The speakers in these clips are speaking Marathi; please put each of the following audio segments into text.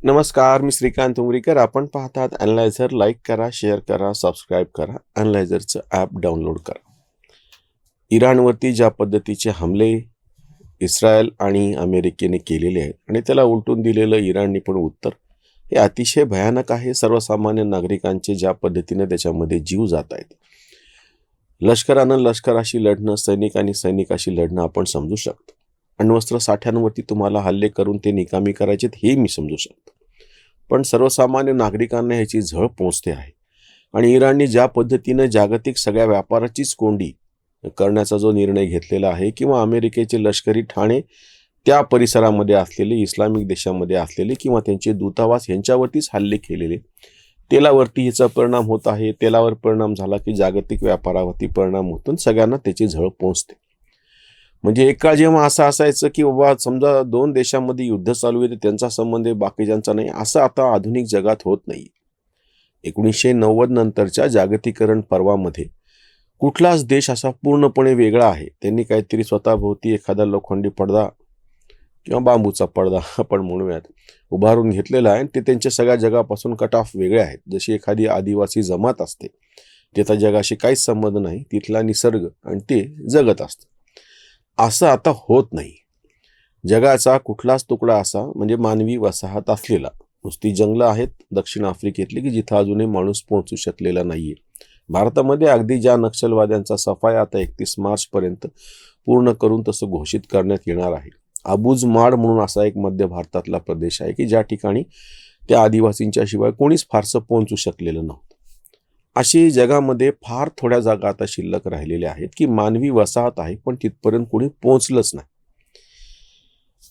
नमस्कार, मी श्रीकांत उमरीकर. आपण पाहतात अॅनालायझर. लाईक करा, शेअर करा, सबस्क्राईब करा. अॅनालायझरचं ॲप डाउनलोड करा. इराणवरती ज्या पद्धतीचे हमले इस्रायल आणि अमेरिकेने केलेले आहेत आणि त्याला उलटून दिलेलं इराणने पण उत्तर हे अतिशय भयानक आहे. सर्वसामान्य नागरिकांचे ज्या पद्धतीने त्याच्यामध्ये जीव जात आहेत. लष्करानं लष्कराशी लढणं, सैनिकांनी सैनिकाशी लढणं आपण समजू शकतो. अण्वस्त्र साठ्यांवरती तुम्हाला हल्ले करून ते निकामी करायचेत हे मी समजू शकतो. पण सर्वसामान्य नागरिकांना ह्याची झळ पोचते आहे. आणि इराणने ज्या पद्धतीनं जागतिक सगळ्या व्यापाराचीच कोंडी करण्याचा जो निर्णय घेतलेला आहे, किंवा अमेरिकेचे लष्करी ठाणे त्या परिसरामध्ये असलेले, इस्लामिक देशामध्ये असलेले किंवा त्यांचे दूतावास यांच्यावरतीच हल्ले केलेले, तेलावरती ह्याचा परिणाम होत आहे. तेलावर परिणाम झाला की जागतिक व्यापारावरती परिणाम होतो, सगळ्यांना त्याची झळ पोचते. म्हणजे एक काळ जेव्हा असं असायचं की बाबा समजा दोन देशांमध्ये युद्ध चालू आहे तर त्यांचा संबंध आहे, बाकीच्यांचा नाही, असं आता आधुनिक जगात होत नाही. 1990 नंतरच्या जागतिकीकरण पर्वामध्ये कुठलाच देश असा पूर्णपणे वेगळा आहे त्यांनी काहीतरी स्वतःभोवती एखादा लोखंडी पडदा किंवा बांबूचा पडदा आपण म्हणूयात उभारून घेतलेला आहे. ते त्यांच्या सगळ्या जगापासून कट ऑफ वेगळे आहेत. जशी एखादी आदिवासी जमात असते, त्याचा जगाशी काहीच संबंध नाही, तिथला निसर्ग आणि ते जगत असतं. असं आता होत नाही. जगाचा कुठलाच तुकडा असा म्हणजे मानवी वसाहत असलेला, नुसती जंगलं आहेत दक्षिण आफ्रिकेतली की जिथं अजूनही माणूस पोहोचू शकलेला नाहीये. भारतामध्ये अगदी ज्या नक्षलवाद्यांचा सफाया आता 31 मार्चपर्यंत पूर्ण करून तसं घोषित करण्यात येणार आहे. अबुजमाड म्हणून असा एक मध्य भारतातला प्रदेश आहे की ज्या ठिकाणी त्या आदिवासींच्या शिवाय कोणीच फारसं पोहोचू शकलेलं नव्हतं. अशी जगामध्ये फार थोड्या जागा आता शिल्लक राहिलेल्या आहेत की मानवी वसाहत आहे पण तिथपर्यंत कोणी पोहोचलंच नाही.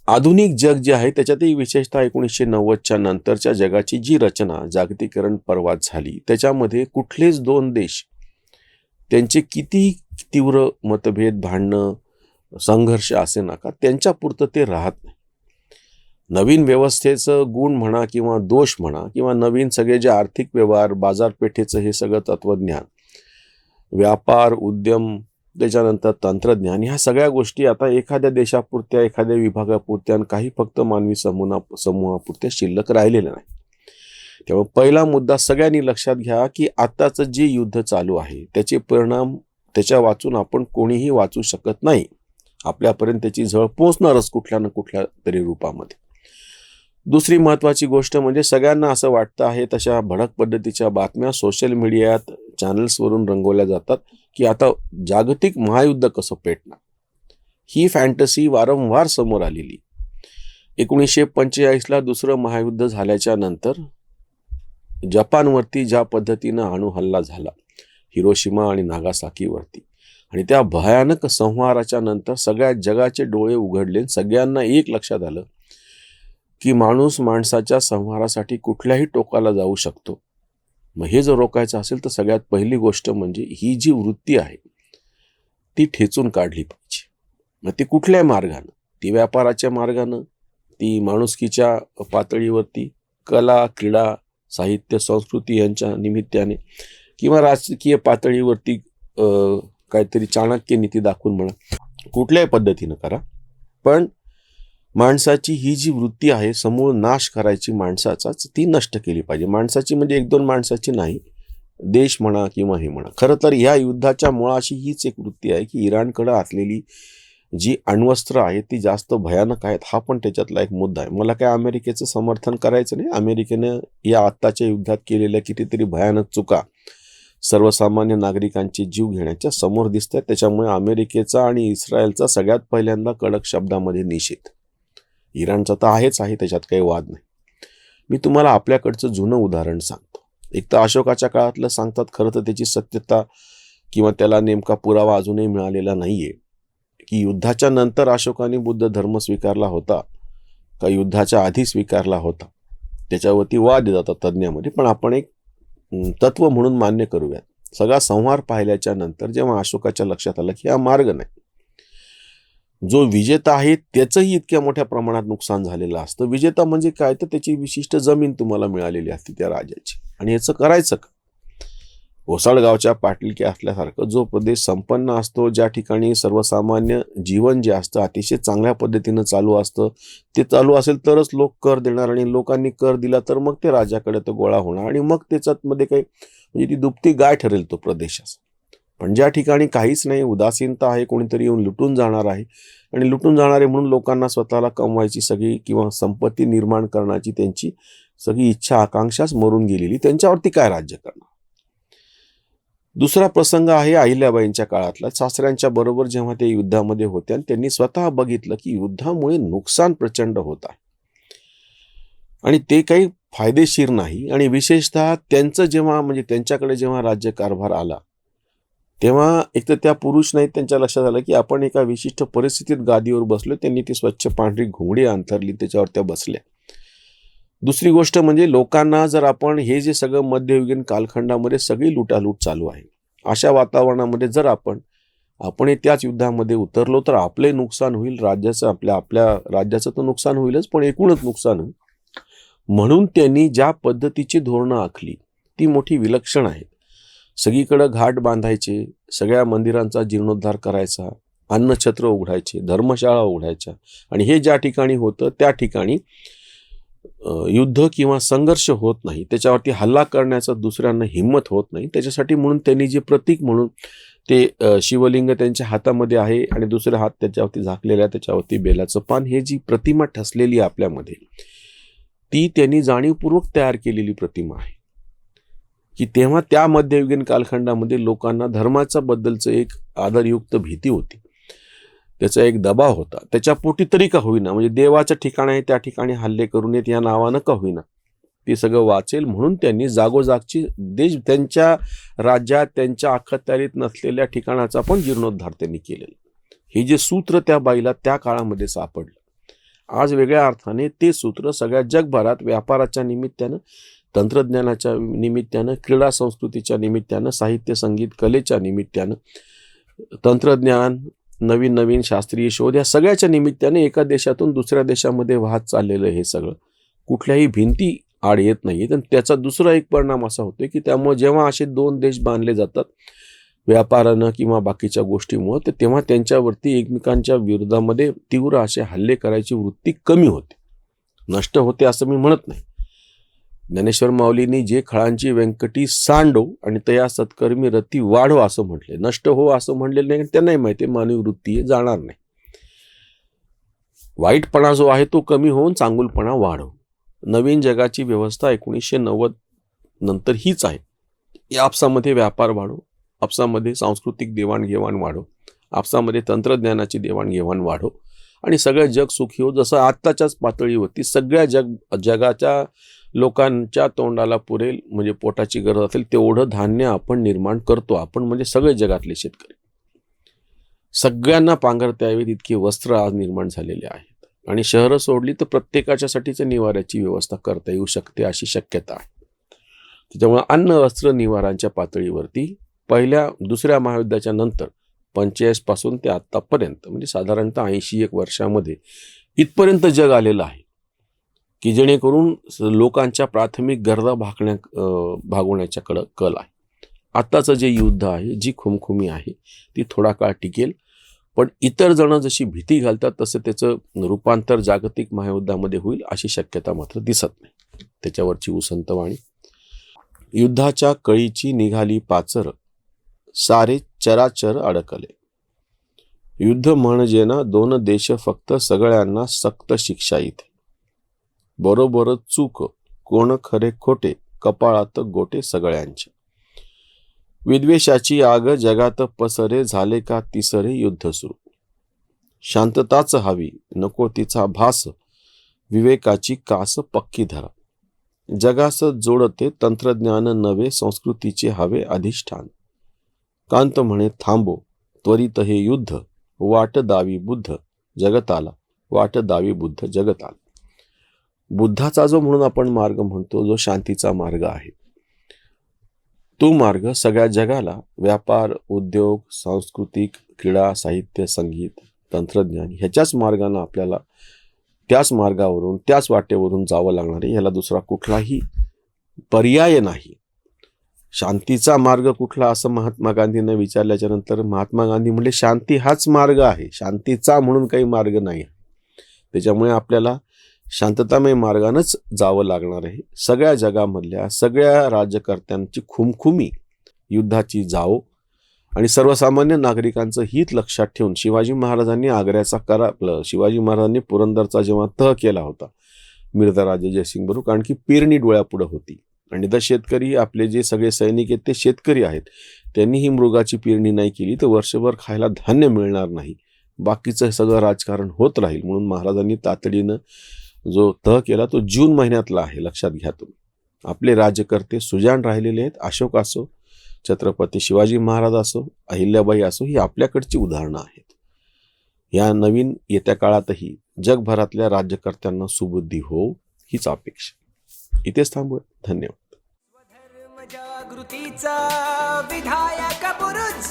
आधुनिक जग जे आहे त्याच्यातही विशेषतः 1990च्या नंतरच्या जगाची जी रचना जागतिकीकरण पर्वात झाली त्याच्यामध्ये कुठलेच दोन देश त्यांचे किती तीव्र मतभेद, भांडणं, संघर्ष असे नका, त्यांच्यापुरतं ते राहत नाही. नवीन व्यवस्थेचं गुण म्हणा किंवा दोष म्हणा किंवा नवीन सगळे जे आर्थिक व्यवहार, बाजारपेठेचं हे सगळं तत्वज्ञान, व्यापार, उद्यम, त्याच्यानंतर तंत्रज्ञान, ह्या सगळ्या गोष्टी आता एखाद्या देशापुरत्या, एखाद्या विभागापुरत्या आणि काही फक्त मानवी समूहापुरत्या शिल्लक राहिलेल्या नाही. त्यामुळे पहिला मुद्दा सगळ्यांनी लक्षात घ्या की आताचं जे युद्ध चालू आहे त्याचे परिणाम त्याच्या वाचून आपण कोणीही वाचू शकत नाही. आपल्यापर्यंत त्याची झळ पोचणारच कुठल्या ना कुठल्या तरी रूपामध्ये. दुसरी महत्त्वाची गोष्ट म्हणजे सगळ्यांना असं वाटतं आहे तशा भडक पद्धतीच्या बातम्या सोशल मीडियात चॅनल्सवरून रंगवल्या जातात की आता जागतिक महायुद्ध कसं पेटणार. ही फॅन्टसी वारंवार समोर आलेली. 1945ला दुसरं महायुद्ध झाल्याच्या नंतर जपानवरती ज्या पद्धतीनं अणु हल्ला झाला हिरोशिमा आणि नागासाकीवरती, आणि त्या भयानक संहाराच्या नंतर सगळ्या जगाचे डोळे उघडले. सगळ्यांना एक लक्षात आलं की माणूस माणसाच्या संहारासाठी कुठल्याही टोकाला जाऊ शकतो. मग हे जर रोखायचं असेल तर सगळ्यात पहिली गोष्ट म्हणजे ही जी वृत्ती आहे ती ठेचून काढली पाहिजे. मग ती कुठल्याही मार्गानं, ती व्यापाराच्या मार्गानं, ती माणुसकीच्या पातळीवरती, कला, क्रीडा, साहित्य, संस्कृती यांच्या निमित्ताने, किंवा राजकीय पातळीवरती काहीतरी चाणक्य नीती दाखवून म्हणा, कुठल्याही पद्धतीनं करा. पण माणसाची ही जी वृत्ती आहे समूळ नाश करायची माणसाचाच, ती नष्ट केली पाहिजे. माणसाची म्हणजे एक दोन माणसाची नाही, देश म्हणा किंवा हे म्हणा. खरं तर या युद्धाच्या मुळाशी हीच एक वृत्ती आहे की इराणकडे असलेली जी अण्वस्त्र आहेत ती जास्त भयानक आहेत. हा पण त्याच्यातला एक मुद्दा आहे. मला काय अमेरिकेचं समर्थन करायचं नाही. अमेरिकेनं या आत्ताच्या युद्धात केलेल्या कितीतरी भयानक चुका सर्वसामान्य नागरिकांचे जीव घेण्याच्या समोर दिसत आहेत. त्याच्यामुळे अमेरिकेचा आणि इस्रायलचा सगळ्यात पहिल्यांदा कडक शब्दामध्ये निषेध. इराणचा तर आहेच आहे, त्याच्यात काही वाद नाही. मी तुम्हाला आपल्याकडचं जुनं उदाहरण सांगतो. एक तर अशोकाच्या काळातलं सांगतात, खरं तर त्याची सत्यता किंवा त्याला नेमका पुरावा अजूनही मिळालेला नाहीये की युद्धाच्या नंतर अशोकाने बुद्ध धर्म स्वीकारला होता का युद्धाच्या आधी स्वीकारला होता. त्याच्यावरती वाद जातात तज्ज्ञामध्ये, पण आपण एक तत्व म्हणून मान्य करूयात. सगळा संहार पाहिल्याच्या नंतर जेव्हा अशोकाच्या लक्षात आलं की हा मार्ग नाही, जो विजेता आहे त्याचंही इतक्या मोठ्या प्रमाणात नुकसान झालेलं असतं. विजेता म्हणजे काय, तर त्याची विशिष्ट जमीन तुम्हाला मिळालेली असते त्या राजाची, आणि याचं करायचं का. ओसाडगावच्या पाटलिके असल्यासारखं जो प्रदेश संपन्न असतो, ज्या ठिकाणी सर्वसामान्य जीवन जे असतं अतिशय चांगल्या पद्धतीनं चालू असतं, ते चालू असेल तरच लोक कर देणार, आणि लोकांनी कर दिला तर मग ते राज्याकडे तो गोळा होणार, आणि मग त्याच्यामध्ये काही म्हणजे ती दुभती गाय ठरेल तो प्रदेशाचा. पण ज्या ठिकाणी काहीच नाही, उदासीनता आहे, कोणीतरी येऊन लुटून जाणार आहे, आणि लुटून जाणारे म्हणून लोकांना स्वतःला कमवायची सगळी किंवा संपत्ती निर्माण करण्याची त्यांची सगळी इच्छा आकांक्षाच मरून गेलेली, त्यांच्यावरती काय राज्य करणार. दुसरा प्रसंग आहे अहिल्याबाईंच्या काळातला. सासऱ्यांच्या बरोबर जेव्हा ते युद्धामध्ये होत्या, त्यांनी स्वतः बघितलं की युद्धामुळे नुकसान प्रचंड होत आहे आणि ते काही फायदेशीर नाही. आणि विशेषतः त्यांचं जेव्हा म्हणजे त्यांच्याकडे जेव्हा राज्यकारभार आला, तेव्हा एक तर त्या पुरुष नाहीत, त्यांच्या लक्षात आलं की आपण एका विशिष्ट परिस्थितीत गादीवर बसलो. त्यांनी ती स्वच्छ पांढरी घोंगडी अंथरली, त्याच्यावर त्या बसल्या. दुसरी गोष्ट म्हणजे लोकांना जर आपण हे जे सगळं मध्ययुगीन कालखंडामध्ये सगळी लुटालूट चालू आहे, अशा वातावरणामध्ये जर आपण त्याच युद्धामध्ये उतरलो तर आपले नुकसान होईल, राज्याचं आपल्या राज्याचं तर नुकसान होईलच, पण एकूणच नुकसान होईल. म्हणून त्यांनी ज्या पद्धतीची धोरणं आखली ती मोठी विलक्षण आहेत. सगळीकडं घाट बांधायचे, सगळ्या मंदिरांचा जीर्णोद्धार करायचा, अन्नछत्र उघडायचे, धर्मशाळा उघडायच्या, आणि हे ज्या ठिकाणी होतं त्या ठिकाणी युद्ध किंवा संघर्ष होत नाही, त्याच्यावरती हल्ला करण्याचं दुसऱ्यांना हिंमत होत नाही. त्याच्यासाठी म्हणून त्यांनी जे प्रतीक म्हणून ते शिवलिंग त्यांच्या हातामध्ये आहे आणि दुसरा हात त्याच्यावरती झाकलेला, त्याच्यावरती बेलाचं पान, हे जी प्रतिमा ठसलेली आपल्यामध्ये, ती त्यांनी जाणीवपूर्वक तयार केलेली प्रतिमा आहे की तेव्हा त्या मध्ययुगीन कालखंडामध्ये लोकांना धर्माच्या बद्दलचं एक आदरयुक्त भीती होती, त्याचा एक दबाव होता. त्याच्या पोटी तरी का होईना, म्हणजे देवाचं ठिकाण आहे त्या ठिकाणी हल्ले करून येत या नावानं का होईना ते सगळं वाचेल म्हणून त्यांनी जागोजागची देश त्यांच्या राज्यात त्यांच्या अखत्यारीत नसलेल्या ठिकाणाचा पण जीर्णोद्धार त्यांनी केलेला. हे जे सूत्र त्या बाईला त्या काळामध्ये सापडलं, आज वेगळ्या अर्थाने ते सूत्र सगळ्या जगभरात व्यापाराच्या निमित्तानं, तंत्रज्ञानाच्या निमित्तानं, क्रीडा संस्कृतीच्या निमित्तानं, साहित्य संगीत कलेच्या निमित्तानं, तंत्रज्ञान, नवीन नवीन शास्त्रीय शोध, या सगळ्याच्या निमित्ताने एका देशातून दुसऱ्या देशामध्ये वाहत चाललेलं हे सगळं कुठल्याही भिंती आड येत नाही. आणि त्याचा दुसरा एक परिणाम असा होतो की त्यामुळे जेव्हा असे दोन देश बांधले जातात व्यापारानं किंवा बाकीच्या गोष्टीमुळं, तर तेव्हा त्यांच्यावरती एकमेकांच्या विरोधामध्ये तीव्र असे हल्ले करायची वृत्ती कमी होते, नष्ट होते असं मी म्हणत नाही. ज्ञानेश्वर माऊलींनी जे खळांची व्यंकटी सांडो आणि तया सत्कर्मी रती वाढो असं म्हटले, नष्ट हो असं म्हणलेलं नाही. त्यांनाही माहिती मानवी वृत्ती आहे, जाणार नाही. वाईटपणा जो आहे तो कमी होऊन चांगुलपणा वाढो. नवीन जगाची व्यवस्था 1990 नंतर हीच आहे. या आपसामध्ये व्यापार वाढो, आपसामध्ये सांस्कृतिक देवाणघेवाण वाढो, आपसामध्ये तंत्रज्ञानाची देवाणघेवाण वाढो आणि सगळं जग सुखी हो. जसं आत्ताच्याच पातळीवरती सगळ्या जगाच्या लोकांच्या तोंडाला पुरेल म्हणजे पोटाची गरज असेल तेवढं धान्य आपण निर्माण करतो. आपण म्हणजे सगळे जगातले शेतकरी, सगळ्यांना पांघरता यावेत इतके वस्त्र आज निर्माण झालेले आहेत. आणि शहरं सोडली तर प्रत्येकाच्यासाठीच निवाऱ्याची व्यवस्था करता येऊ शकते अशी शक्यता आहे. त्याच्यामुळे अन्न वस्त्र निवारांच्या पातळीवरती पहिल्या दुसऱ्या महायुद्धाच्या नंतर 45 पासून ते आत्तापर्यंत म्हणजे साधारणतः 81 वर्षामध्ये इथपर्यंत जग आलेलं आहे की जेणेकरून लोकांच्या प्राथमिक गरजा भागवण्याच्या कल आहे. आत्ताचं जे युद्ध आहे, जी खुमखुमी आहे ती थोडा काळ टिकेल, पण इतर जण जशी भीती घालतात तसं त्याचं रूपांतर जागतिक महायुद्धामध्ये होईल अशी शक्यता मात्र दिसत नाही. त्याच्यावरची उसंतवाणी. युद्धाच्या कळीची निघाली पाचर, सारे चराचर अडकले. युद्ध म्हणजे ना दोन देश फक्त, सगळ्यांना सक्त शिक्षा इथे. बरोबर चूक, कोण खरे खोटे, कपाळात गोटे सगळ्यांच्या. विद्वेषाची आग जगात पसरे, झाले का तिसरे युद्ध सुरू. शांतताच हवी, नको तिचा भास, विवेकाची कास पक्की धरा. जगास जोडते तंत्रज्ञान नवे, संस्कृतीचे हवे अधिष्ठान. कांत म्हणे थांबो, त्वरित हे युद्ध, वाट दावी बुद्ध जगताला, वाट दावी बुद्ध जगताला. बुद्धाचा जो म्हणून आपण मार्ग म्हणतो, जो शांतीचा मार्ग आहे, तो मार्ग सगळ्या जगाला व्यापार, उद्योग, सांस्कृतिक, क्रीडा, साहित्य, संगीत, तंत्रज्ञान ह्याच्याच मार्गाने आपल्याला त्याच मार्गावरून त्याच वाटेवरून जावं लागणार आहे. ह्याला दुसरा कुठलाही पर्याय नाही. शांतीचा मार्ग कुठला असं महात्मा गांधींना विचारल्याच्या नंतर महात्मा गांधी म्हणले शांती हाच मार्ग आहे, शांतीचा म्हणून काही मार्ग नाही. त्याच्यामुळे आपल्याला शांततामय मार्गानंच जावं लागणार आहे. सगळ्या जगामधल्या सगळ्या राज्यकर्त्यांची खुमखुमी युद्धाची जावो आणि सर्वसामान्य नागरिकांचं हित लक्षात ठेवून शिवाजी महाराजांनी शिवाजी महाराजांनी पुरंदरचा जेव्हा तह केला होता मिर्झाराजे जयसिंग बरोबर, कारण की पेरणी डोळ्यापुढं होती आणि तर शेतकरी आपले जे सगळे सैनिक आहेत ते शेतकरी आहेत. त्यांनी ही मृगाची पेरणी नाही केली तर वर्षभर खायला धान्य मिळणार नाही, बाकीचं सगळं राजकारण होत राहील. म्हणून महाराजांनी तातडीनं जो तह केला तो जून महिन्यातला आहे, लक्षात घ्या तुम्ही. आपले राज्यकर्ते सुजाण राहिलेले आहेत. अशोक असो, छत्रपती शिवाजी महाराज असो, अहिल्याबाई असो, ही आपल्याकडची उदाहरणं आहेत. या नवीन येत्या काळातही जगभरातल्या राज्यकर्त्यांना सुबुद्धी हो हीच अपेक्षा. इथेच थांबूया. धन्यवाद. जागृतीचा विधायक बुरुज